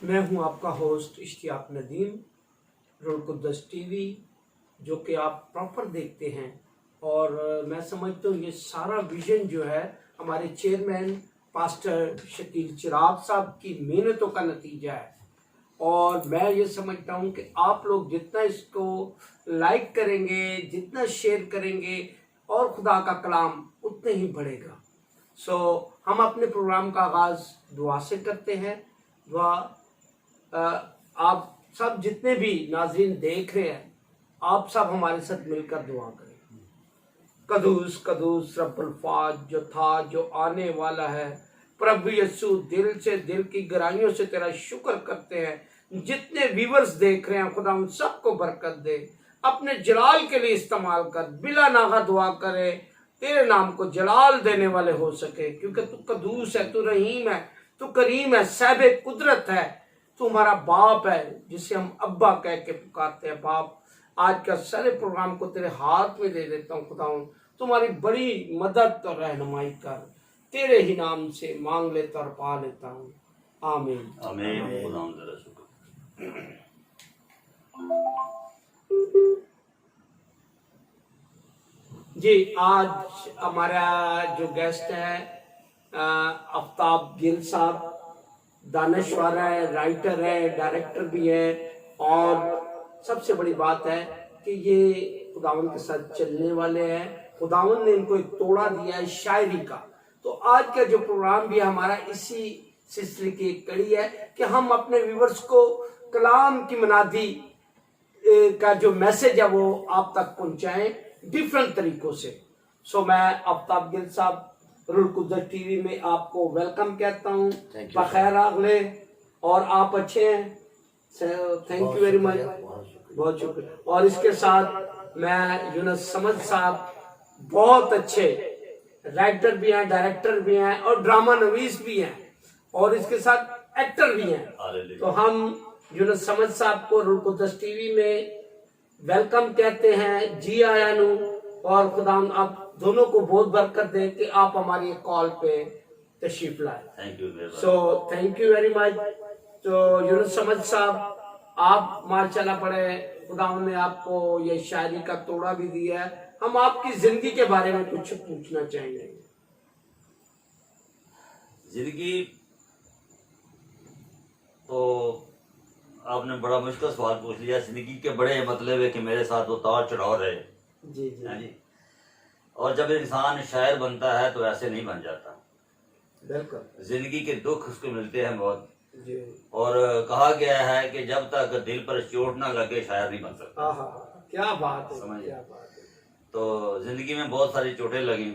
मैं हूं आपका होस्ट इश्तियाक नदीम, रुल कुद्दस टीवी, जो कि आप प्रॉपर देखते हैं। और मैं समझता हूँ ये सारा विजन जो है हमारे चेयरमैन पास्टर शकील चिराग साहब की मेहनतों का नतीजा है। और मैं ये समझता हूँ कि आप लोग जितना इसको लाइक करेंगे, जितना शेयर करेंगे, और खुदा का कलाम उतना ही बढ़ेगा। हम अपने प्रोग्राम का आगाज़ दुआ से करते हैं। दुआ आप सब जितने भी नाज़रीन देख रहे हैं, आप सब हमारे साथ मिलकर दुआ करें। कदूस कदूस रब्बुल फाज, जो था, जो आने वाला है। प्रभु यीशु, दिल से, दिल की गहराइयों से तेरा शुक्र करते हैं। जितने व्यूवर्स देख रहे हैं, खुदा उन सबको बरकत दे, अपने जलाल के लिए इस्तेमाल कर। बिला नागा दुआ करे, तेरे नाम को जलाल देने वाले हो सके, क्योंकि तू कदूस है, तू रहीम है, तू करीम है, साहिबे कुदरत है। तू हमारा बाप है, जिसे हम अब्बा कह के पुकारते हैं। बाप, आज का सारे प्रोग्राम को तेरे हाथ में दे देता हूँ। खुदाऊं, तुम्हारी बड़ी मदद और रहनुमाई कर, तेरे ही नाम से मांग लेता और पा लेता हूँ। आमीन आमीन। जी, आज हमारा जो गेस्ट है आफ्ताब गिल साहब, दानश्वर है, राइटर है, डायरेक्टर भी है। और सबसे बड़ी बात है कि ये खुदावन के साथ चलने वाले हैं। खुदावन ने इनको एक तोड़ा दिया है शायरी का। तो आज का जो प्रोग्राम भी हमारा इसी सिलसिले की एक कड़ी है कि हम अपने व्यूवर्स को कलाम की मनादी का जो मैसेज है वो आप तक पहुंचाएं डिफरेंट तरीकों से। मैं आफ्ताब गिल साहब, रुल कुद्दस टीवी में आपको वेलकम कहता हूँ। बखैर आगले, और आप अच्छे हैं। थैंक यू वेरी मच, बहुत शुक्रिया। और इसके साथ मैं यूनुस समद साहब, बहुत अच्छे राइटर भी हैं, डायरेक्टर भी हैं, और ड्रामा नवीस भी हैं, और इसके साथ एक्टर भी हैं। तो हम यूनुस समद साहब को रुल कुद्दस टीवी में वेलकम कहते हैं, जी आया नू। और खुदा आप दोनों को बहुत बरकत दे कि आप हमारी कॉल पे तशरीफ लाए। Thank you very much. तो यूनुस समद साहब, आप माशाल्लाह पढ़े, खुदा ने आपको ये शायरी का तोड़ा भी दिया है। हम आपकी जिंदगी के बारे में कुछ पूछना चाहेंगे। जिंदगी तो आपने बड़ा मुश्किल सवाल पूछ लिया। जिंदगी के बड़े मतलब है कि मेरे साथ उतार चढ़ाव रहे। जी जी जी। और जब इंसान शायर बनता है तो ऐसे नहीं बन जाता। बिल्कुल। जिंदगी के दुख उसको मिलते हैं बहुत। जी। और कहा गया है कि जब तक दिल पर चोट ना लगे शायर नहीं बन सकता। क्या बात है, समझिए। क्या बात है। तो जिंदगी में बहुत सारी चोटें लगी,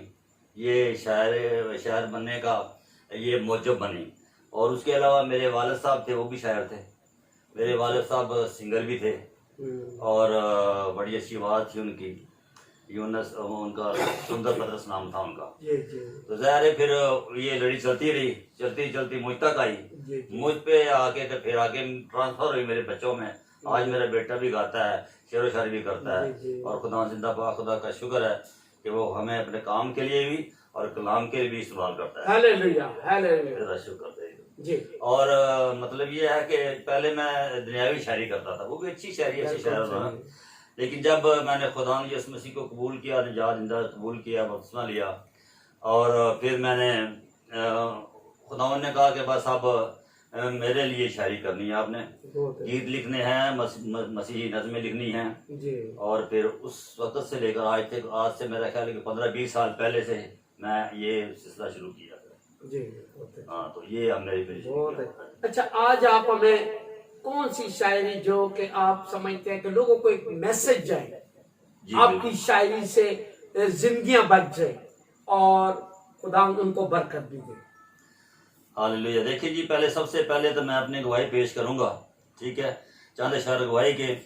ये शायर बनने का ये मौजब बनी। और उसके अलावा मेरे वालिद साहब थे, वो भी शायर थे। मेरे वालिद साहब सिंगर भी थे, और बड़ी अच्छी आवाज़ थी उनकी। यूनुस, उनका सुंदर बदरस नाम था उनका। तो ज़ाहिर है फिर ये लड़ी चलती रही, चलती चलती मुझ तक आई। मुझ पे आके तो फिर आगे ट्रांसफर हुई मेरे बच्चों में। आज मेरा बेटा भी गाता है, शेर व शायरी भी करता है। और खुदा जिंदाबाद, खुदा का शुक्र है कि वो हमें अपने काम के लिए भी और कलाम के लिए भी इस्तेमाल करता है। Hallelujah, hallelujah. शुक्र जी। और मतलब ये है कि पहले मैं दुनियावी शायरी करता था, वो भी अच्छी शायरी, अच्छी शायर बना। लेकिन जब मैंने खुदा यीशु मसीह को कबूल किया, निजात जिंदा कबूल किया, बपतिस्मा लिया, और फिर मैंने खुदा ने कहा कि बस अब मेरे लिए शायरी करनी है आपने, गीत लिखने हैं, मसीही नज़में लिखनी हैं। और फिर उस वक्त से लेकर आज तक, आज से मेरा ख्याल है कि 15-20 साल पहले से मैं ये सिलसिला शुरू किया था। जी। हाँ, तो ये अब मेरी बहुत अच्छा। आज आप हमें कौन सी शायरी जो कि आप समझते हैं कि लोगों को एक मैसेज जाए, आपकी शायरी से जिंदगियां बच जाए और खुदा उनको बरकत भी दे। हालेलुया। देखिए जी, पहले सबसे पहले तो मैं अपनी गवाही पेश करूंगा, ठीक है, चंद अशआर गवाही के।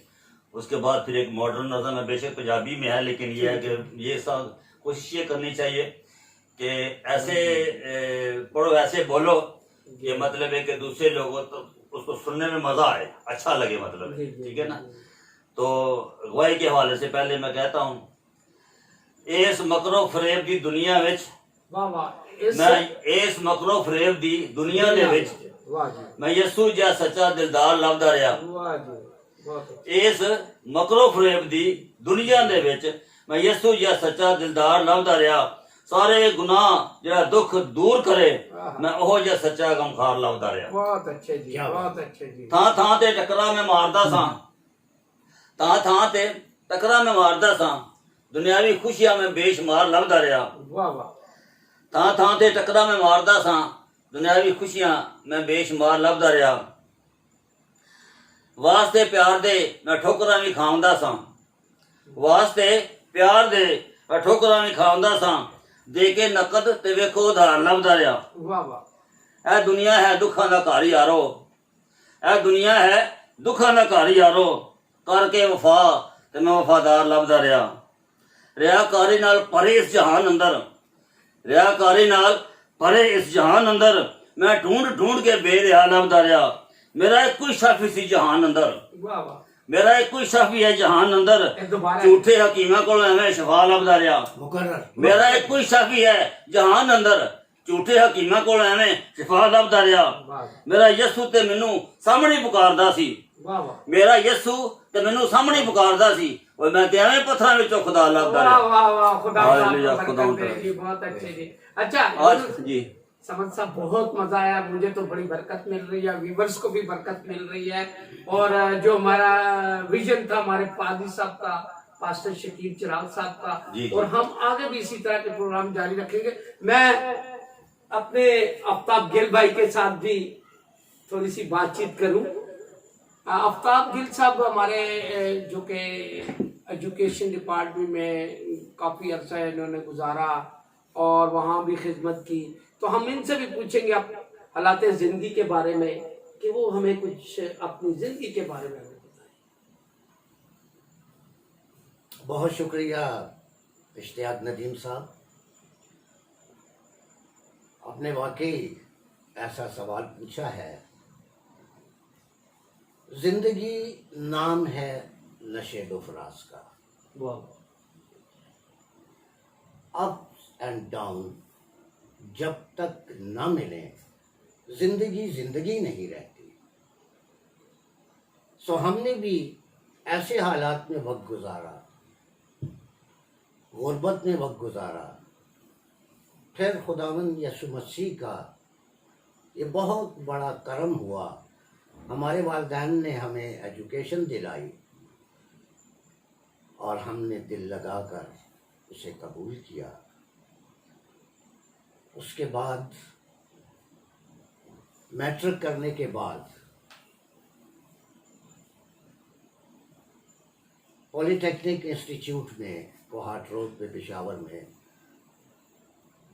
उसके बाद फिर एक मॉडर्न नज़म है, बेशक पंजाबी में है, लेकिन ये है कि ये सब कोशिश ये करनी चाहिए कि ऐसे पढ़ो, ऐसे बोलो, ये मतलब है कि दूसरे लोगों तो उसको सुनने में मजा आए, अच्छा लगे, मतलब, ठीक है ना। तो गवाही के हवाले से पहले मैं कहता हूँ, इस मकरो फरेब की दुनिया विच, मैं इस मकरो फरेब दी दुनिया दे विच वाह जी, मैं यस्सू जिहा सच्चा दिलदार लभदा रहा। वाह जी, बहुत अच्छा। इस मकरो फरेब दी दुनिया दे विच मैं यस्सू जिहा सच्चा दिलदार लभदा रहा। सारे गुनाह जिहड़ा दुख दूर करे, मैं ओहो जिहा सच्चा गमखार लभदा रहा। बहुत अच्छे जी, बहुत अच्छे जी। थां थां ते टकरा मैं मारदा सां, थां थां ते टकरा मैं मारदा सां, दुनियावी खुशियां मैं बेशुमार लभदा रहा। वाह वाह, थां थां ते टकरा मैं मारदा सां, दुनियावी खुशियां मैं बेशुमार लभदा रहा। वास्ते प्यार दे मैं ठोकरां भी खाउंदा सां, वास्ते प्यार दे मैं ठोकरां भी खाउंदा सां, दे के नकद ते वेखो उधार लभदा रहा। वाह वाह, ए दुनिया है दुखां दा घर यारो, ए दुनिया है दुखां दा घर यारो, करके वफा ते मैं वफादार लभदा रहा। रियाकारी नाल परे इस जहान अंदर, रियाकारी नाल परे इस जहान अंदर, मैं ढूंढ ढूंढ के बेरिहा लभदा रहा। मेरा एक कोई शाफी सी जहान अंदर, वाह वाह, मेरा एक कोई शाफी है जहान अंदर, ये दोबारा झूठे हकीमा को एवें शफा लभदा रहा। मेरा एक कोई शाफी है जहान अंदर, झूठे हकीमा को एवें शफा लभदा रहा। वाह मेरा यस्सू ते मैनू सामने पुकारदा सी, वाह वाह, मेरा यस्सू ते मैनू सामने पुकारदा सी, और मैं ते एवें पत्थरां विचों खुदा लभदा वाह रहा। वाह वाह, खुदा हालेलुया, आपको खुदा बरकत दे जी, बहुत अच्छे जी। अच्छा आज जी समझ साहब, बहुत मजा आया, मुझे तो बड़ी बरकत मिल रही है, व्यूवर्स को भी बरकत मिल रही है। और जो हमारा विजन था हमारे पादी साहब का, पास्टर शकील चिराग साहब का, जी। और हम आगे भी इसी तरह के प्रोग्राम जारी रखेंगे। मैं अपने आफ्ताब गिल भाई के साथ भी थोड़ी सी बातचीत करूं। आफ्ताब गिल साहब हमारे जो कि एजुकेशन डिपार्टमेंट में काफ़ी अरसा इन्होंने गुजारा और वहाँ भी खिदमत की, तो हम इनसे भी पूछेंगे आप हालात ज़िंदगी के बारे में, कि वो हमें कुछ अपनी ज़िंदगी के बारे में हमें बताएं। बहुत शुक्रिया इश्तियाक नदीम साहब, आपने वाकई ऐसा सवाल पूछा है। जिंदगी नाम है नशे दो फराज का, अप्स एंड डाउन जब तक न मिले जिंदगी जिंदगी नहीं रहती। सो हमने भी ऐसे हालात में वक्त गुजारा, गुर्बत में वक्त गुजारा, फिर खुदावंद यसु मसीह का ये बहुत बड़ा करम हुआ, हमारे वालिदैन ने हमें एजुकेशन दिलाई और हमने दिल लगाकर उसे कबूल किया। उसके बाद मैट्रिक करने के बाद पॉलिटेक्निक इंस्टीट्यूट में कोहाट रोड पे पेशावर में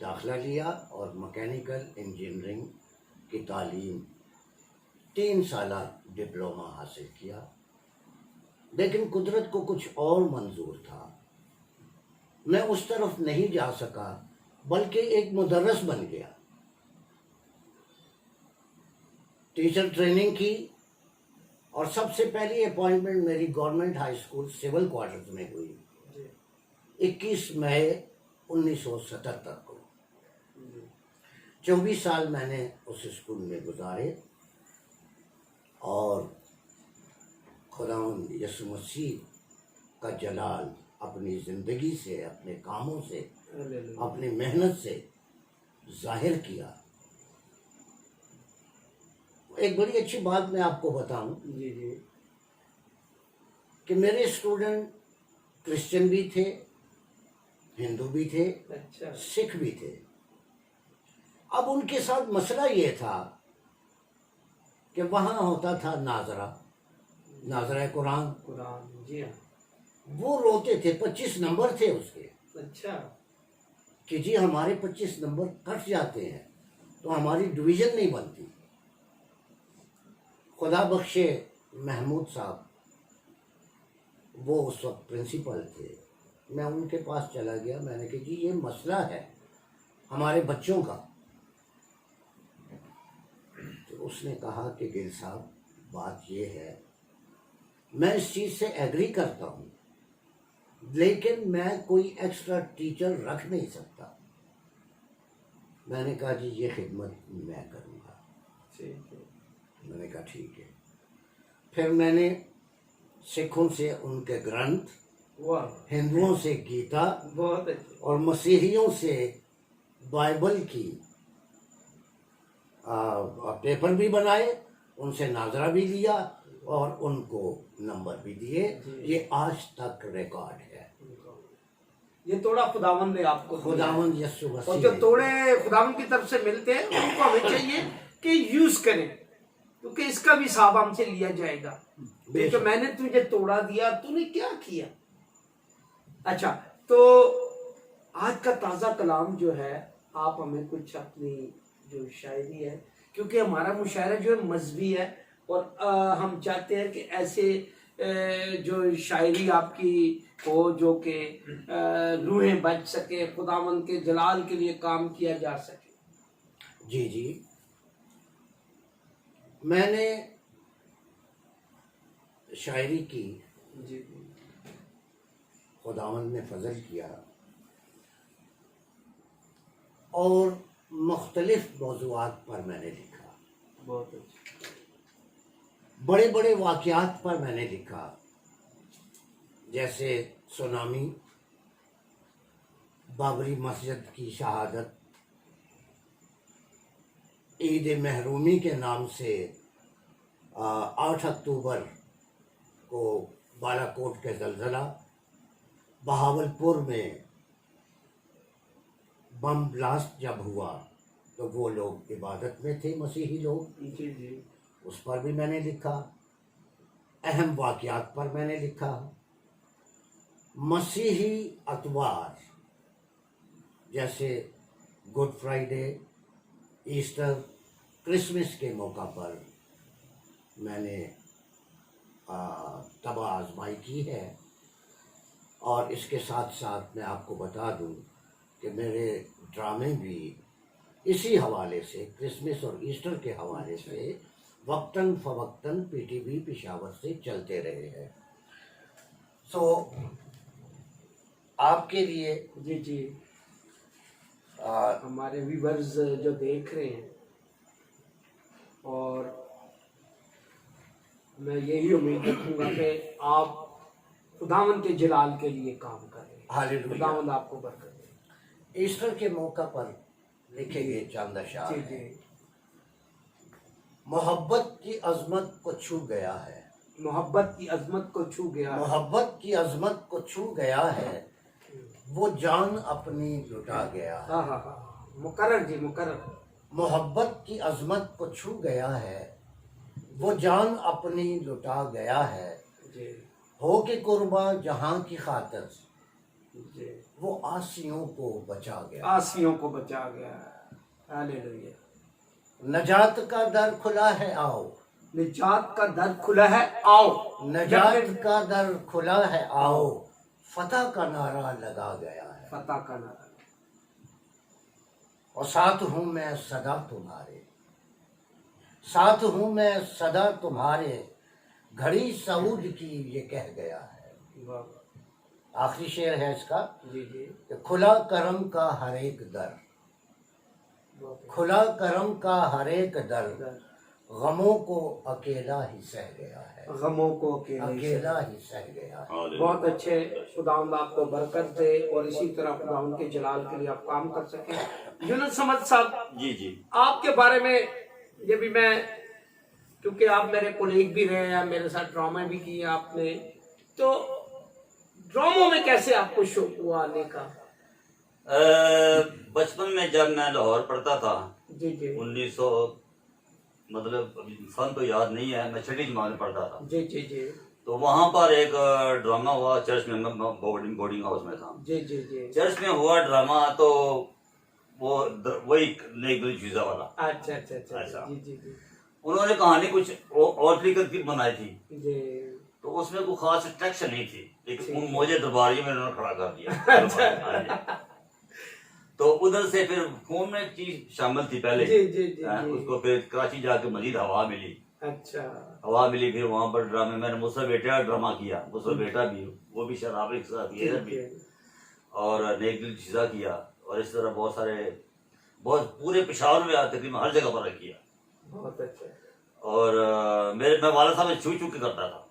दाखिला लिया और मैकेनिकल इंजीनियरिंग की तालीम 3 साल डिप्लोमा हासिल किया। लेकिन कुदरत को कुछ और मंजूर था, मैं उस तरफ नहीं जा सका, बल्कि एक मुदर्रिस बन गया। टीचर ट्रेनिंग की और सबसे पहली अपॉइंटमेंट मेरी government high school civil quarters में हुई 21 मई 1977 को। 24 साल मैंने उस स्कूल में गुजारे और खुदावंद यसु मसीह का जलाल अपनी ज़िंदगी से, अपने कामों से, अपनी मेहनत से जाहिर किया। एक बड़ी अच्छी बात मैं आपको बताऊं जी जी, कि मेरे स्टूडेंट क्रिश्चियन भी थे, हिंदू भी थे, अच्छा, सिख भी थे। अब उनके साथ मसला ये था कि वहाँ होता था नाजरा कुरान, कुरान, जी हाँ, वो रोते थे, 25 नंबर थे उसके, अच्छा, कि जी हमारे 25 नंबर कट जाते हैं तो हमारी डिवीज़न नहीं बनती। खुदा बख्शे महमूद साहब, वो उस वक्त प्रिंसिपल थे, मैं उनके पास चला गया, मैंने कहा जी ये मसला है हमारे बच्चों का। तो उसने कहा कि गिल साहब बात ये है, मैं इस चीज़ से एग्री करता हूँ, लेकिन मैं कोई एक्स्ट्रा टीचर रख नहीं सकता। मैंने कहा जी ये खिदमत मैं करूँगा। ठीक है, मैंने कहा ठीक है। फिर मैंने सिखों से उनके ग्रंथ, वाह, हिंदुओं से गीता बहुत अच्छे। और मसीहियों से बाइबल की पेपर भी बनाए, उनसे नाजरा भी लिया और उनको नंबर भी दिए। ये आज तक रिकॉर्ड है। ये तोड़ा खुदावंद ने आपको दिया है। खुदावंद यीशु और मसीह जो ने। तोड़े खुदावंद की तरफ से मिलते हैं उनको हमें चाहिए कि यूज करें, क्योंकि इसका भी हिसाब हमसे लिया जाएगा। क्योंकि मैंने तुझे तोड़ा दिया, तूने क्या किया। अच्छा, तो आज का ताजा कलाम जो है, आप हमें कुछ अपनी जो शायरी है, क्योंकि हमारा मुशायरा जो है मजहबी है और हम चाहते हैं कि ऐसे जो शायरी आपकी हो जो कि रूहें बच सके, खुदावंद के जलाल के लिए काम किया जा सके। जी जी, मैंने शायरी की, जी खुदावंद ने फजल किया और मुख्तलिफ मौज़ूआत पर मैंने लिखा। बहुत अच्छा। बड़े बड़े वाक़यात पर मैंने लिखा, जैसे सुनामी, बाबरी मस्जिद की शहादत, ईद महरूमी के नाम से 8 अक्टूबर को बालाकोट के ज़लज़ला, बहावलपुर में बम ब्लास्ट जब हुआ तो वो लोग इबादत में थे, मसीही लोग, जी जी, उस पर भी मैंने लिखा। अहम वाक़यात पर मैंने लिखा। मसीही अतवार जैसे गुड फ्राइडे, ईस्टर, क्रिसमस के मौका पर मैंने तबाह आजमाई की है। और इसके साथ साथ मैं आपको बता दूं कि मेरे ड्रामे भी इसी हवाले से, क्रिसमस और ईस्टर के हवाले से वक्तन फवक्तन पीटीवी पेशावर से चलते रहे हैं। सो आपके लिए जी जी, हमारे व्यूवर्स जो देख रहे हैं, और मैं यही उम्मीद रखूंगा कि आप खुदावंद के जलाल के लिए काम करें। हालेलुया। खुदावंद आपको बरकत दे। ईस्टर के मौका पर लिखे गए चंद जी अशार जी, हैं। मोहब्बत की अजमत को छू गया है, मोहब्बत की अजमत को छू गया है। मोहब्बत की अजमत को छू गया है, वो जान अपनी लुटा गया है। हाँ हाँ हाँ, मुकर्रर जी, मुकर्रर। मोहब्बत की अजमत को छू गया है, वो जान अपनी लुटा गया है। जी हो के कुर्बा जहां की खातिर, जी, वो आसियों को बचा गया। आसियों को बचा गया। हालेलुया। नजात का दर खुला है आओ, निजात का दर खुला है आओ। नजात का दर खुला है आओ, फतह का नारा लगा गया है। फतह का नारा। और साथ हूँ मैं सदा तुम्हारे, साथ हूँ मैं सदा तुम्हारे, घड़ी सऊद की ये कह गया है। वाह। आखिरी शेर है इसका जी जी, कि खुला करम का हर एक दर, खुला करम का हर एक दर, गमों को अकेला ही सह गया है। गमों को अकेला ही सह गया है। बहुत अच्छे। खुदावंद आपको बरकत दे और इसी तरह खुदावंद के जलाल के लिए आप काम कर सकें। यूनुस समद साहब, जी जी, आपके बारे में ये भी मैं, क्योंकि आप मेरे कोलीग भी रहे हैं, मेरे साथ ड्रामा भी किए आपने, तो ड्रामों में कैसे आपको शौक हुआ आने का? बचपन में जब मैं लाहौर पढ़ता था, जी जी 1900, मतलब सन तो याद नहीं है, मैं छठी जमात में पढ़ता था। जी जी जी तो वहाँ पर एक ड्रामा हुआ चर्च में, बोर्डिंग हाउस में था। जी जी जी, चर्च में हुआ ड्रामा, तो वो वही नेक दिल चीज़ा वाला। अच्छा अच्छा अच्छा, ऐसा। जी जी जी उन्होंने कहानी कुछ और तरीके की बनाई थी, जी, तो उसमें कोई खास अट्रैक्शन नहीं थी, ठीक लेकिन है। मुझे दरबारी में उन्होंने खड़ा कर दिया। हाँ जी। तो उधर से फिर खून में एक चीज शामिल थी पहले, जी जी जी जी, उसको फिर कराची जाके मजीद हवा मिली, अच्छा हवा मिली। फिर वहां पर ड्रामे, मैंने मुझसे बेटा ड्रामा किया, मुझसे बेटा भी, वो भी शराबी के साथ ये ठीक भी, है। और नेक दिल चीज़ा किया, और इस तरह बहुत पूरे पेशावर में तकरीबन हर जगह पर किया। बहुत अच्छा। और मैं वाला साहब छू छू के करता था।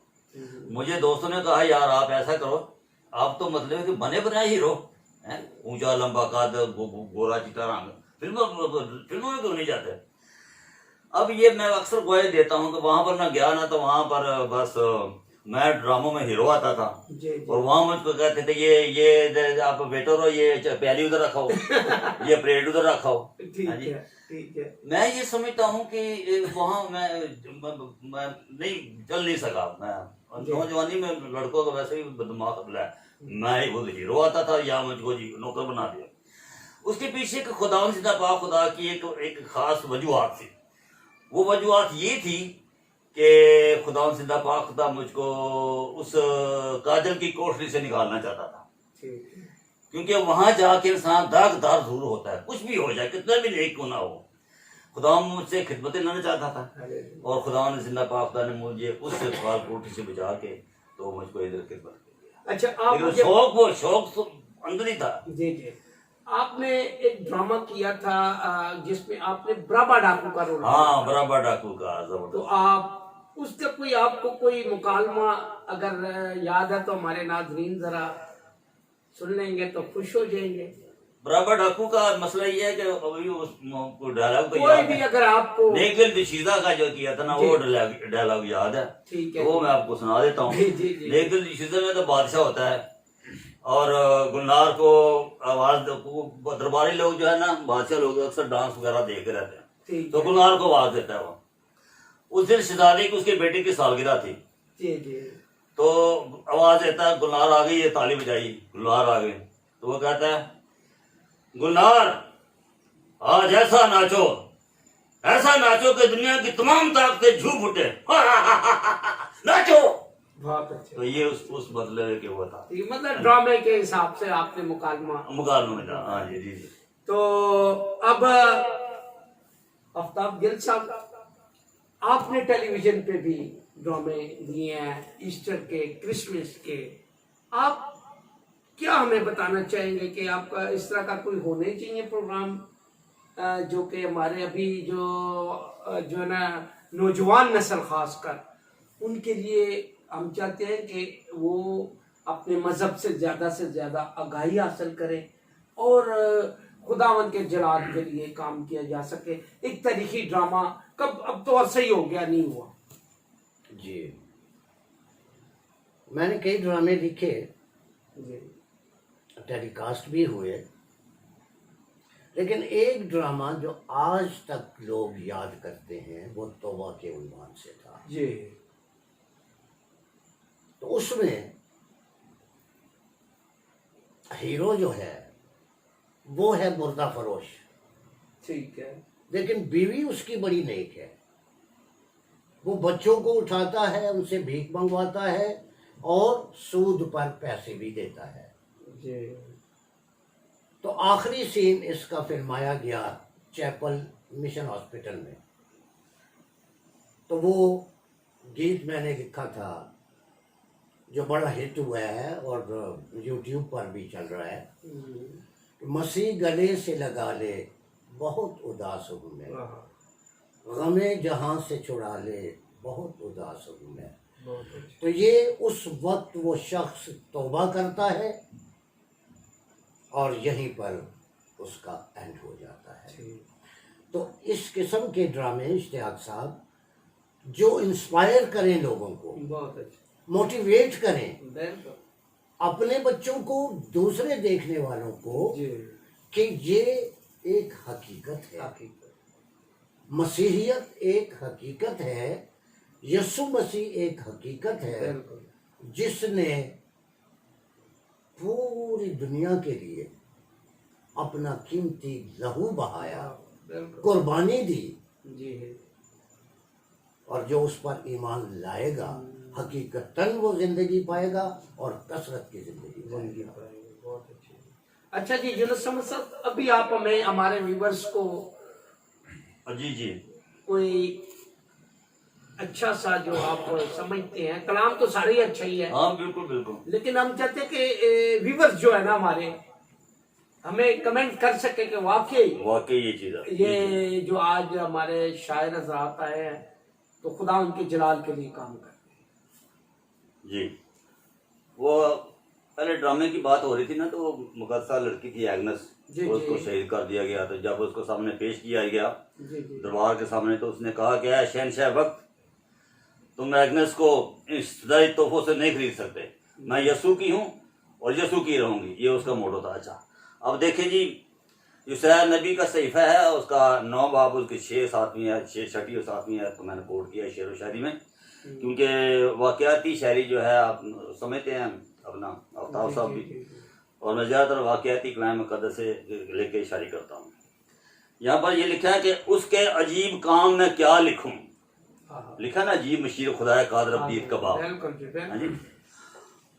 मुझे दोस्तों ने कहा यार आप ऐसा करो, आप तो मतलब कि बने बनाए हीरो हैं, ऊंचा लंबा कद, गोरा चिट्टा रंग, फिल्मों में क्यों नहीं जाते। अब ये मैं अक्सर गवाही देता हूँ कि वहां पर मैं गया ना तो वहां पर बस मैं ड्रामों में हीरो आता था। और वहां मुझको कहते थे ये आप वेटर हो, ये प्याली उधर रखाओ, ये प्लेट उधर रखाओ। ठीक है, ठीक है। मैं ये समझता हूँ कि वहां मैं नहीं चल नहीं सका। मैं नौजवानी में लड़कों को वैसे ही दिमाग खुला है, मैं ही खुद हीरो आता था या मुझको जी नौकर बना दिया। उसके पीछे खुदा सीधा पा खुदा की एक खास वजूहत थी। वो वजूहत ये थी कि खुदा सीधा पा खुदा मुझको उस काजल की कोठरी से निकालना चाहता था। क्योंकि वहां जाके इंसान दागदार जरूर होता है, कुछ भी हो जाए, कितना भी नेक क्यों ना हो। खुदा मुझसे खिदमत लेना चाहता था और खुदा ने जिंदा पाक खुदा ने मुझे उस काल कोठरी से बचा के तो मुझको इधर खिदमत कर दिया। अच्छा, आप लेकिन वो शौक तो अंदर ही था। जी जी। आपने एक ड्रामा किया था जिसमें आपने बराबर डाकू का रोल। हाँ, बराबर डाकू का जबरदस्त। तो आप उसका कोई आपको कोई मुकालमा अगर याद है तो हमारे नाज़रीन जरा सुन लेंगे तो खुश हो जाएंगे। बराबर डाकू का मसला ये है कि अभी उस डायलॉग तो कोई भी अगर आपको लेकिन दिशीदा का जो किया था ना वो डायलॉग याद है, ठीक है, वो मैं आपको सुना देता हूँ। जी जी जी। लेकिन दिशीदा में तो बादशाह होता है और गुलनार को आवाज दरबारी लोग जो है ना, बादशाह लोग अक्सर डांस वगैरह देख रहते हैं, तो गुलनार को आवाज देता है वो। उस दिन शहजादी की उसके बेटे की सालगिरह थी, जी जी। तो आवाज देता है गुलनार आ गई, ये ताली बजाई, गुलनार आ गई। तो वो कहता है गुलनार आज ऐसा नाचो कि दुनिया की तमाम ताकतें झूम उठे, नाचो। बहुत अच्छे। तो ये उस बदले के वो था, मतलब ड्रामे के हिसाब से आपने मुकालमा में था। हाँ जी जी जी। तो अब आफ्ताब गिल साहब, आपने टेलीविजन पे भी ड्रामे दिए हैं, ईस्टर के, क्रिसमस के। आप क्या हमें बताना चाहेंगे कि आपका इस तरह का कोई होने चाहिए प्रोग्राम जो कि हमारे अभी जो है ना नौजवान नस्ल खासकर उनके लिए हम चाहते हैं कि वो अपने मजहब से ज़्यादा आगाही हासिल करें और खुदावन के जलाल के लिए काम किया जा सके। एक तारीखी ड्रामा कब, अब तो अर्सा ही हो गया, नहीं हुआ जी। मैंने कई ड्रामे लिखे, टेलीकास्ट भी हुए, लेकिन एक ड्रामा जो आज तक लोग याद करते हैं वो तौबा के उन्वान से था जी। तो उसमें हीरो जो है वो है मुर्दा फरोश, ठीक है, लेकिन बीवी उसकी बड़ी नेक है। वो बच्चों को उठाता है, उनसे भीख मंगवाता है और सूद पर पैसे भी देता है जी। तो आखिरी सीन इसका फिल्माया गया चैपल मिशन हॉस्पिटल में। तो वो गीत मैंने लिखा था जो बड़ा हिट हुआ है और यूट्यूब पर भी चल रहा है। मसीह गले से लगा ले बहुत उदास हूँ मैं, गमे जहां से छुड़ा ले बहुत उदास हूँ मैं। तो ये उस वक्त वो शख्स तौबा करता है और यहीं पर उसका एंड हो जाता है। तो इस किस्म के ड्रामे इश्तियाक साहब जो इंस्पायर करें लोगों को, बहुत अच्छा, मोटिवेट करें अपने बच्चों को, दूसरे देखने वालों को कि ये एक हकीकत है, मसीहियत एक हकीकत है, यीशु मसीह एक हकीकत है जिसने पूरी दुनिया के लिए अपना कीमती लहू बहाया, कुर्बानी दी जी। और और जो उस पर ईमान लाएगा हकीकतन वो जिंदगी पाएगा और कसरत की जिंदगी पाएगा। बहुत अच्छी। अच्छा जी, यूनुस अहमद साहब, अभी आप हमें हमारे व्यूवर्स को जी जी कोई अच्छा सा जो आप समझते हैं, कलाम तो सारे ही अच्छा ही है, हाँ बिल्कुल बिल्कुल, लेकिन हम चाहते हैं कि व्यूवर्स जो है ना हमारे हमें कमेंट कर सके कि वाकई ये चीज है। ये जो आज हमारे शायर हजरात आए हैं तो खुदा उनके जलाल के लिए काम करते हैं। जी, वो पहले ड्रामे की बात हो रही थी ना, तो मुकद्दसा लड़की थी एग्नस, जी, तो उसको जी। शहीद कर दिया गया। तो जब उसको सामने पेश किया गया जी जी दरबार के सामने, तो उसने कहा कि ऐ शहनशाह वक्त, तुम एग्नेस को इस सदाई तोहफों से नहीं खरीद सकते, मैं यसू की हूँ और यसू की रहूंगी, ये उसका मोटो था। अच्छा, अब देखें जी, यूसैया नबी का सहीफा है, उसका 9 बाब उसकी 6-7वीं है, 6 और 7वीं है, तो मैंने कोट किया शेर व शायरी में, क्योंकि वाकयाती शायरी जो है आप समझते हैं अपना आफ्ताब साहब भी, और मैं ज़्यादातर वाकयाती कलाम मुक़द्दस से लेके शायरी करता हूँ। यहाँ पर ये लिखा है कि उसके अजीब काम में क्या लिखूं, लिखा ना, अजीब मशीर खुदा कादर अब्दीद कबाब। हाँ जी,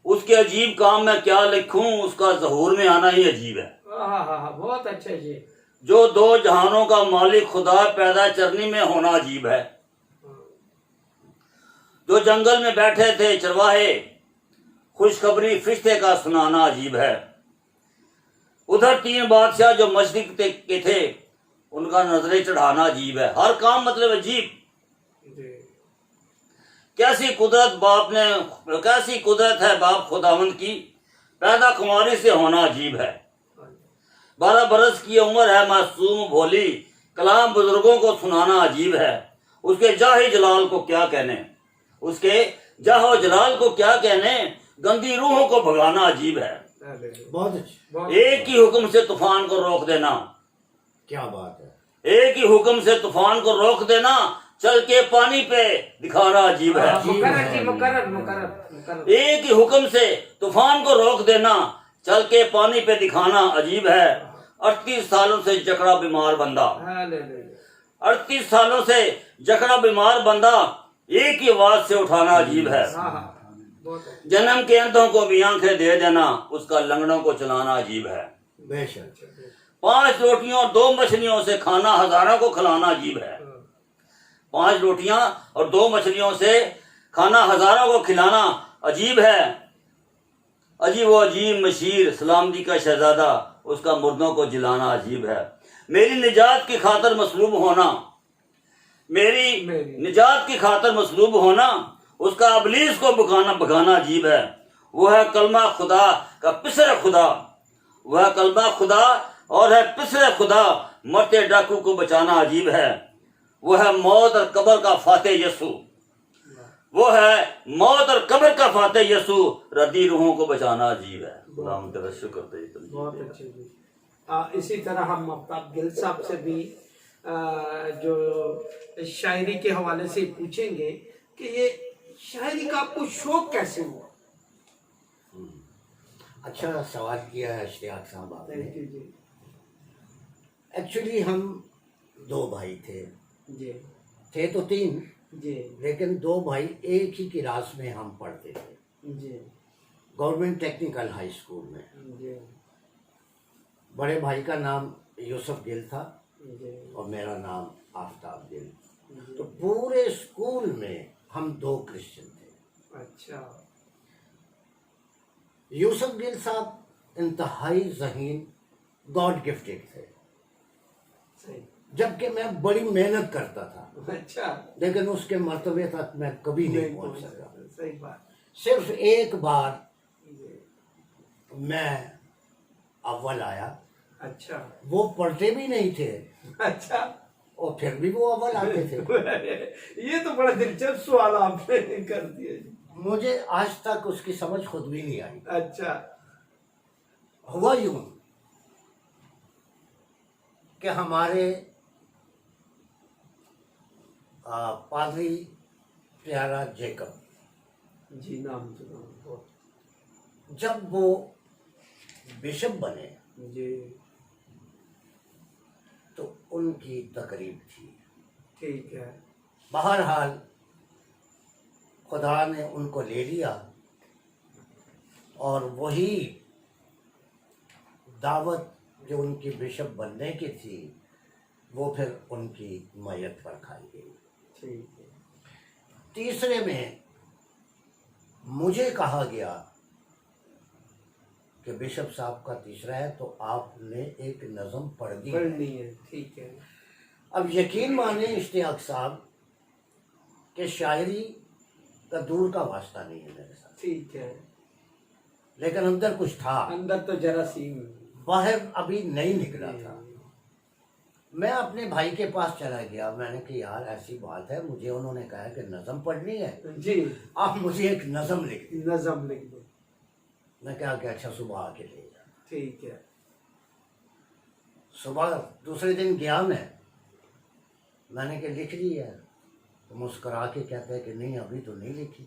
उसके अजीब काम में क्या लिखूं, उसका ज़हूर में आना ही अजीब है। बहुत अच्छे जी। जो 2 जहानों का मालिक खुदा पैदा चरनी में होना अजीब है। जो जंगल में बैठे थे चरवाहे, खुशखबरी फरिश्ते का सुनाना अजीब है। उधर 3 बादशाह जो मशरिक के थे, उनका नजरें चढ़ाना अजीब है। हर काम मतलब अजीब। कैसी कुदरत है बाप खुदावंद की, पैदा कुमारी से होना अजीब है। 12 बरस की उम्र है मासूम भोली, कलाम बुजुर्गों को सुनाना अजीब है। उसके जाहि जलाल को क्या कहने, उसके जाहो जलाल को क्या कहने, गंदी रूहों को भगाना अजीब है। बहुत अच्छा, एक ही हुक्म से तूफान को रोक देना, क्या बात है। एक ही हुक्म से तूफान को रोक देना, चल के पानी पे दिखाना अजीब है। एक ही हुक्म से तूफान को रोक देना, चल के पानी पे दिखाना अजीब है। 38 सालों से जकड़ा बीमार बंदा, 38 सालों से जकड़ा बीमार बंदा, एक ही आवाज से उठाना अजीब है। जन्म के अंधों को भी आंखें दे देना, उसका लंगड़ों को चलाना अजीब है। बेशक 5 रोटियों और 2 मछलियों से खाना हजारों को खिलाना अजीब है। 5 रोटियां और 2 मछलियों से खाना हजारों को खिलाना अजीब है। अजीब व अजीब मशीर सलामती का शहजादा, उसका मुर्दों को जिलाना अजीब है। मेरी निजात की खातर मसलूब होना, मेरी निजात की खातर मसलूब होना, उसका अबलीस को भगाना अजीब है। वह है कलमा खुदा का पिसर खुदा, वह कलमा खुदा और है पिसर खुदा, मरते डाकू को बचाना अजीब है। वो है मौत और कब्र का फातेह यसू, वो है मौत और कब्र का फातेह यसू, रद्दी रूहों को बचाना अजीब है। गुलाम तेरा शुक्र तेरी तमजीद। बहुत अच्छे जी। इसी तरह हम आफ्ताब गिल साहब से भी जो शायरी के हवाले से पूछेंगे कि ये शायरी का आपको शौक कैसे हुआ। अच्छा सवाल किया है इश्तियाक साहब आपने। जी जी एक्चुअली हम 2 भाई थे तो 3, जी लेकिन 2 भाई एक ही क्लास में हम पढ़ते थे, जी गवर्नमेंट टेक्निकल हाई स्कूल में। जी बड़े भाई का नाम यूसुफ गिल था जी और मेरा नाम आफ्ताब गिल। तो पूरे स्कूल में हम 2 क्रिश्चियन थे। अच्छा। यूसुफ गिल साहब इंतहाई ज़हीन गॉड गिफ्टेड थे, सही। जबकि मैं बड़ी मेहनत करता था, अच्छा। लेकिन उसके मर्तबे तक मैं कभी नहीं पहुंच सका। सही बात। सिर्फ एक बार मैं अव्वल आया। अच्छा। वो पढ़ते भी नहीं थे, अच्छा। और फिर भी वो अव्वल आते थे। ये तो बड़ा दिलचस्प सवाल आपने कर दिया जी। मुझे आज तक उसकी समझ खुद भी नहीं आई। अच्छा। हुआ यूं कि हमारे पादरी प्यारा जेकब जी, नाम सुना। जब वो बिशप बने जी तो उनकी तकरीब थी। ठीक है। बहरहाल खुदा ने उनको ले लिया और वही दावत जो उनकी बिशप बनने की थी वो फिर उनकी मैयत पर खाई गई। ठीक है। तीसरे में मुझे कहा गया कि बिशप साहब का तीसरा है तो आपने एक नज़म पढ़नी है। ठीक है। अब यकीन माने इश्तियाक साहब कि शायरी का दूर का वास्ता नहीं है मेरे साथ, ठीक है, लेकिन अंदर कुछ था, अंदर तो जरासीम। बाहर अभी नहीं निकला था। मैं अपने भाई के पास चला गया, मैंने कहा यार ऐसी बात है, मुझे उन्होंने कहा कि नज़म पढ़नी है, जी, आप मुझे एक नज़म लिख दो। नज़म लिख दो। मैं कहा कि अच्छा सुबह आके ले जा। ठीक है, सुबह दूसरे दिन गया मैंने कहा लिख ली है, तो मुस्कुरा के कहते हैं कि नहीं अभी तो नहीं लिखी,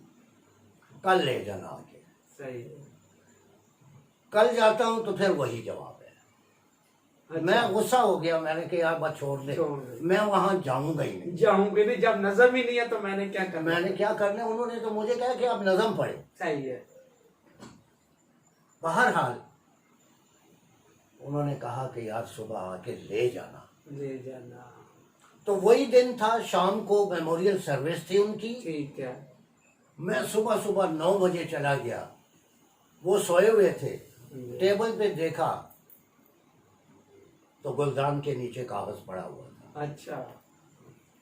कल ले जाना आके। सही है। कल जाता हूँ तो फिर वही जवाब है। अच्छा, मैं गुस्सा हो गया, मैंने कहा यार बस छोड़ दे, छोड़ दे। मैं वहां जाऊंगा ही नहीं। जाऊंगे नहीं, जब नज़म ही नहीं है तो मैंने क्या करना। मैंने क्या करना, उन्होंने तो मुझे कहा कि आप नज़म पढ़े। सही है। बहरहाल उन्होंने कहा कि यार सुबह आके ले जाना। ले जाना। तो वही दिन था, शाम को मेमोरियल सर्विस थी उनकी। ठीक है। मैं सुबह सुबह 9 बजे चला गया, वो सोए हुए थे। टेबल पे देखा तो गुलदान के नीचे कागज पड़ा हुआ था। अच्छा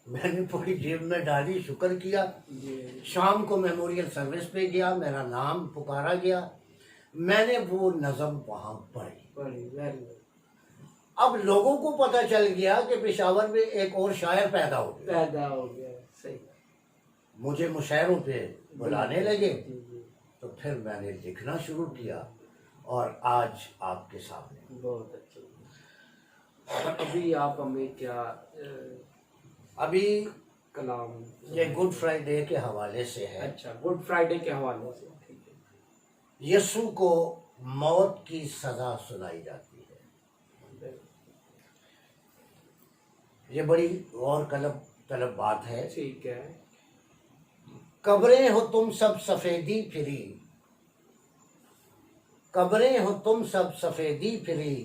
मैंने पूरी जेब में डाली, शुक्र किया। जी। शाम को मेमोरियल सर्विस पे गया, मेरा नाम पुकारा गया, मैंने वो नज़म वहाँ पढ़ी। बड़ी वेरी गुड। अब लोगों को पता चल गया कि पेशावर में एक और शायर पैदा हो गया। पैदा हो गया। सही। मुझे मुशायरों पे बुलाने लगे, जी जी। तो फिर मैंने लिखना शुरू किया और आज आपके सामने। बहुत अच्छा। और अभी आप हमें क्या अभी कलाम। ये गुड फ्राइडे के हवाले से है। अच्छा, गुड फ्राइडे के हवाले से। ठीक है। यीशु को मौत की सजा सुनाई जाती है। ये बड़ी गौर तलब बात है। ठीक है। कब्रें हो तुम सब सफेदी फिरी, कब्रें हो तुम सब सफेदी फिरी,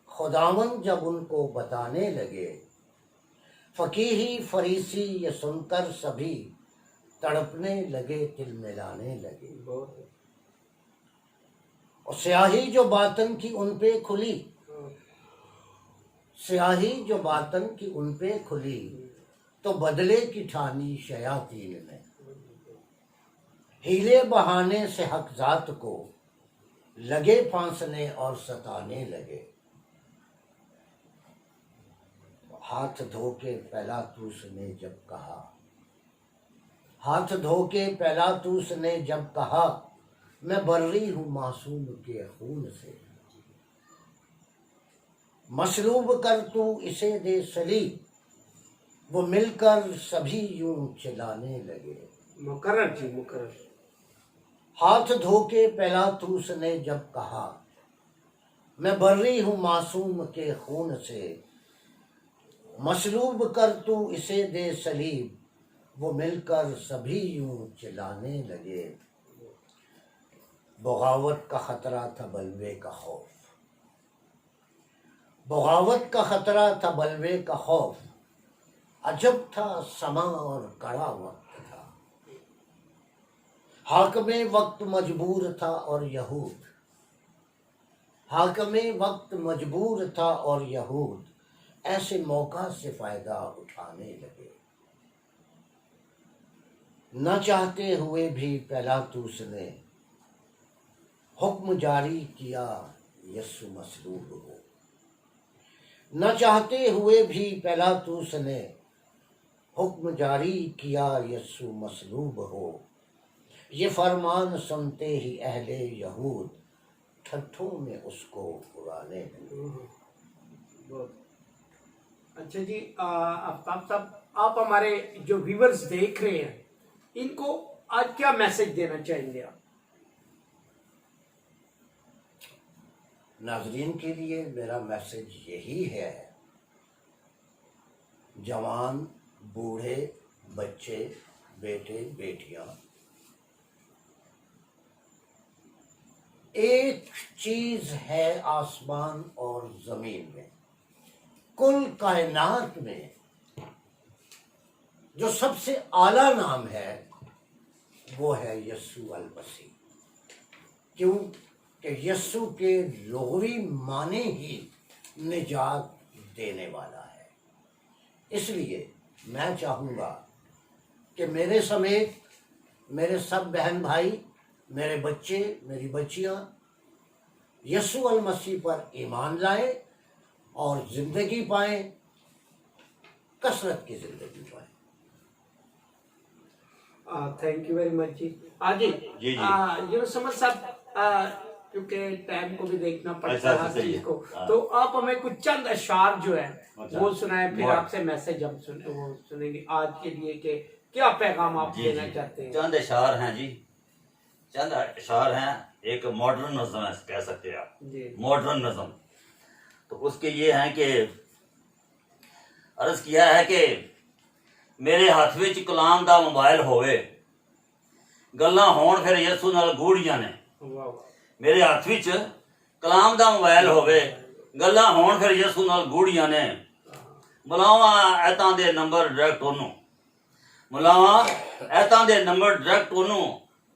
खुदावन जब उनको बताने लगे, फकीही फरीसी ये सुनकर सभी तड़पने लगे, तिलमिलाने लगे। बहुत। और स्याही जो बातन की उन पे खुली, स्याही जो बातन की उन पे खुली, तो बदले की ठानी शयातीन ने, हीले बहाने से हक जात को लगे फांसने और सताने लगे। हाथ धो के पैलातूस ने जब कहा, हाथ धो के पैलातूस ने जब कहा, मैं बर्री हूं मासूम के खून से, मसलूब कर तू इसे दे सली, वो मिलकर सभी यूं चिल्लाने लगे। मुकर्रर जी, मुकर्रर। हाथ धो के पैलातूस ने जब कहा, मैं बर्री हूं मासूम के खून से, मसलूब कर तू इसे दे सलीब, वो मिलकर सभी यूं चिल्लाने लगे। बगावत का खतरा था बलवे का खौफ, बगावत का खतरा था बलवे का खौफ, अजब था समा और कड़ा वक्त था, हाकमे वक्त मजबूर था और यहूद, हाकमे वक्त मजबूर था और यहूद ऐसे मौका से फायदा उठाने लगे। न चाहते हुए भी पिलातूस ने हुक्म जारी किया, यीशु मसलूब हो। न चाहते हुए भी पिलातूस ने हुक्म जारी किया, यीशु मसलूब हो। ये फरमान सुनते ही अहले यहूद ठट्ठों में उसको उड़ाने लगे। बहुत अच्छा जी। आफ्ताब साहब, आप हमारे जो व्यूवर्स देख रहे हैं, इनको आज क्या मैसेज देना चाहेंगे आप? नाजरीन के लिए मेरा मैसेज यही है, जवान, बूढ़े, बच्चे, बेटे, बेटियां, एक चीज है आसमान और जमीन में, कुल कायनात में जो सबसे आला नाम है वो है यस्सु अल मसीह। क्यों कि यस्सु के लुग़वी माने ही निजात देने वाला है। इसलिए मैं चाहूँगा कि मेरे समेत मेरे सब बहन भाई, मेरे बच्चे, मेरी बच्चियां यीशु अल मसीह पर ईमान लाए और जिंदगी पाए, कसरत की जिंदगी पाए। थैंक यू वेरी मच जी। जी जी। यूनुस समद साहब, क्योंकि टाइम को भी देखना पड़ता है हर सही चीज है। को, हाँ। तो आप हमें कुछ चंद अशार जो है अच्छा। वो सुनाए, फिर बहुत। आपसे मैसेज हम वो सुनेंगे आज के लिए कि क्या पैगाम आप जी देना जी, चाहते हैं। चंद अशार हैं जी, चंद अशार हैं। एक मॉडर्न नज़म है, कह सकते हैं आप, जी मॉडर्न नज़म। तो उसके ये हैं कि अर्ज किया है कि मेरे हाथ विच कलाम दा मोबाइल होवे, गल्लां होण फिर यसू नाल गूढ़ियां ने। वाह मेरे हाथ विच कलाम दा मोबाइल होवे, गल्लां होण फिर यसू नाल गूढ़ियां ने। बुलावा ऐतां दे नंबर डायरैक्ट ओनू, बुलावा ऐतां दे नंबर डायरैक्ट ओनू,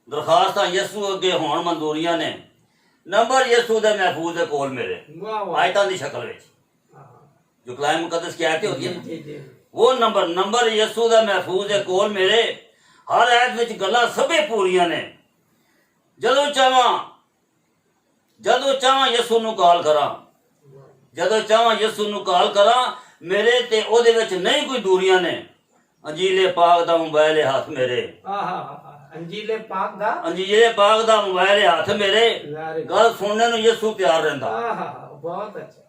दरखास्तां यसू अगे होण मंजूरियां ने। नंबर यसू दे महफूज दे कोल मेरे, वाह वाह। आयतां दी शक्ल विच जो कलाम मुकद्दस की आयतें होती जी है ना, जी जी वो नंबर यसू दा महफूज है कोल मेरे। हर ऐत विच गल्लां सबे पूरियां ने। जदों चाहां यसू नूं कॉल करां, जदों चाहां यसू नूं कॉल करां, मेरे ते ओदे विच नहीं कोई दूरियां ने। अंजीले पाक दा मोबाइल है हाथ मेरे, अंजीले पाक दा अंजीले पाक दा मोबाइल है हाथ मेरे। Very good. गल सुनने नूं यसू तैयार रहंदा। बहुत अच्छा।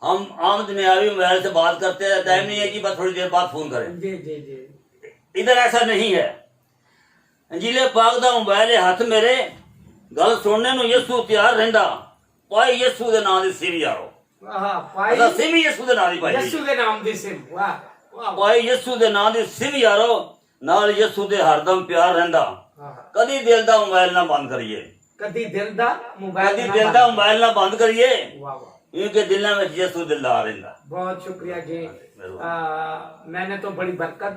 हम आम दुनियावी मोबाइल से बात करते हैं, टाइम नहीं है कि बस थोड़ी देर बाद फोन करें। जी जी जी इधर ऐसा नहीं है। अंजीले पाक दा मोबाइल है हाथ मेरे, गल सुनने नूं यसू तैयार रहंदा। पाई यसू दे नाम दी सिम यारो, पाई असा सिम ही यसू दे नाम दी पाई यीशु के नाम दी सिम। वाह वाह। पाई यसू दे नाम दी सिम यारो, नाल यसू दे हरदम प्यार रहंदा। कदी दिल दा मोबाइल ना बंद करिए, कदी दिल दा मोबाइल कदी दिल दा मोबाइल ना बंद करिए, वाह वाह। क्योंकि दिलों में यसू दिलदार रहंदा। बहुत शुक्रिया जी। मैंने तो बड़ी बरकत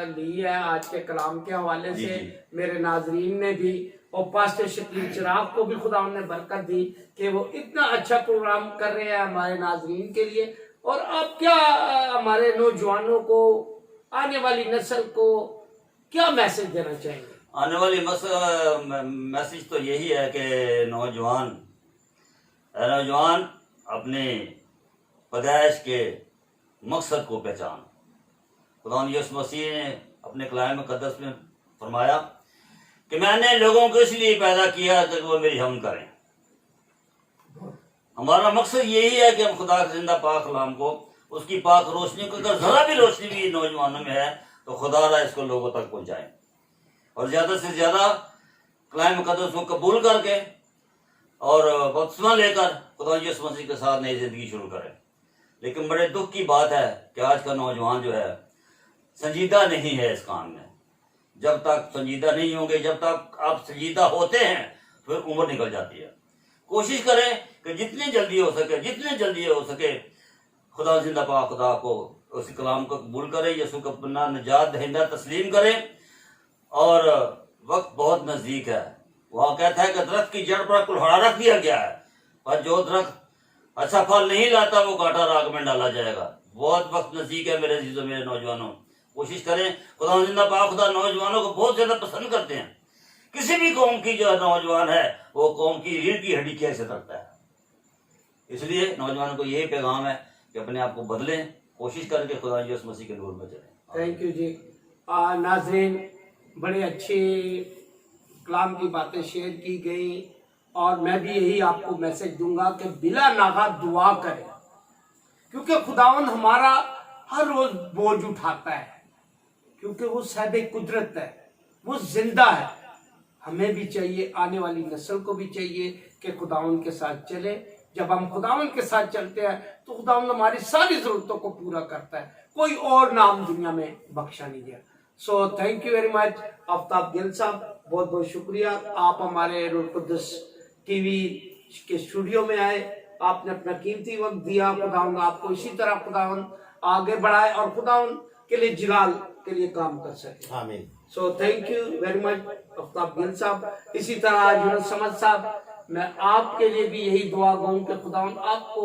ली है आज के कलाम के हवाले जी, से। जी। मेरे नाजरीन ने भी, और पास्टर शकील चिराग को भी खुदा ने बरकत दी कि वो इतना अच्छा प्रोग्राम कर रहे हैं हमारे नाजरीन के लिए। और अब क्या हमारे नौजवानों को, आने वाली नस्ल को क्या मैसेज देना चाहेंगे? आने वाली मैसेज तो यही है कि नौजवान अपने पैदाइश के मकसद को पहचान। खुदा यीशु मसीह ने अपने कलाम मुकद्दस में फरमाया कि मैंने लोगों को इसलिए पैदा किया कि वो मेरी हम करें। हमारा मकसद यही है कि हम खुदा के जिंदा पाक कलाम को, उसकी पाक रोशनी को, अगर जरा भी रोशनी भी नौजवानों में है तो खुदा इसको लोगों तक पहुंचाएं, और ज्यादा से ज्यादा कलाम मुकद्दस को कबूल करके और बपतिस्मा लेकर खुदा यीशु मसीह के साथ नई जिंदगी शुरू करें। लेकिन बड़े दुख की बात है कि आज का नौजवान जो है संजीदा नहीं है इस काम में। जब तक संजीदा नहीं होंगे, जब तक आप संजीदा होते हैं, फिर उम्र निकल जाती है। कोशिश करें कि जितनी जल्दी हो सके खुदा जिंदा पाक खुदा को, उस कलाम को कबूल करें, यसू को अपना निजात दहिंदा तस्लीम करें। और वक्त बहुत नजदीक है। वहाँ कहता है कि दरख्त की जड़ पर कुल्हाड़ा रख दिया गया है, पर जो दरख्त अच्छा फल नहीं लाता वो कांटा राग में डाला जाएगा। बहुत वक्त नजदीक है मेरे अजीजों, मेरे नौजवानों। कोशिश करें, खुदा जिंदा पाक खुदा नौजवानों को बहुत ज्यादा पसंद करते हैं। किसी भी कौम की जो नौजवान है वो कौम की रीढ़ की हड्डी कैसे रखता है। इसलिए नौजवानों को यही पैगाम है कि अपने आप को बदलें, कोशिश करके खुदा यीशु मसीह के नूर में चलें। थैंक यू जी। नाज़रीन, बड़े अच्छे कलाम की बातें शेयर की गई, और मैं भी यही आपको मैसेज दूंगा कि बिला नागा दुआ करें, क्योंकि खुदावंद हमारा हर रोज बोझ उठाता है, क्योंकि वो साहिब कुदरत है, वो जिंदा है। हमें भी चाहिए, आने वाली नस्ल को भी चाहिए कि खुदावंद के साथ चले। जब हम खुदावंद के साथ चलते हैं तो खुदावंद हमारी सारी जरूरतों को पूरा करता है। कोई और नाम दुनिया में बख्शा नहीं गया। So thank you very much Aftab Gill साहब, बहुत बहुत शुक्रिया। आप हमारे रूह कुद्दस टीवी के स्टूडियो में आए, आपने अपना कीमती वक्त दिया। खुदावंद आपको इसी तरह खुदावंद आगे बढ़ाए और खुदावंद के लिए जिलाल के लिए काम कर सके। आमीन। So thank you very much Aftab Gill साहब। इसी तरह यूनुस समद साहब, मैं आपके लिए भी यही दुआ गूं कि खुदावंद आपको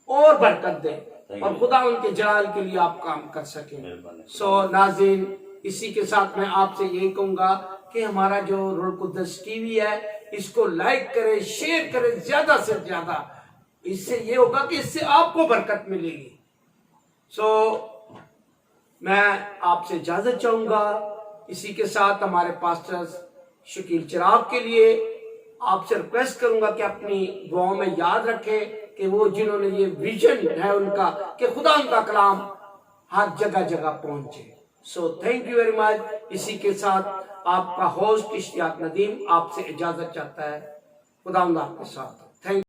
और बरकत दे और खुदा उनके जलाल के लिए आप काम कर सकें। सो नाज़रीन, इसी के साथ मैं आपसे यही कहूंगा कि हमारा जो रुल कुद्दस टीवी है इसको लाइक करें, शेयर करें ज्यादा से ज्यादा। इससे ये होगा कि इससे आपको बरकत मिलेगी। मैं आपसे इजाजत चाहूंगा। इसी के साथ हमारे पास्टर शकील चिराग के लिए आपसे रिक्वेस्ट करूंगा कि अपनी दुआओं में याद रखें कि वो जिन्होंने ये विजन है उनका कि खुदा उनका कलाम हर जगह जगह पहुंचे। Thank you very much. इसी के साथ आपका होस्ट इश्तियाक नदीम आपसे इजाजत चाहता है। खुदा आपके साथ। थैंक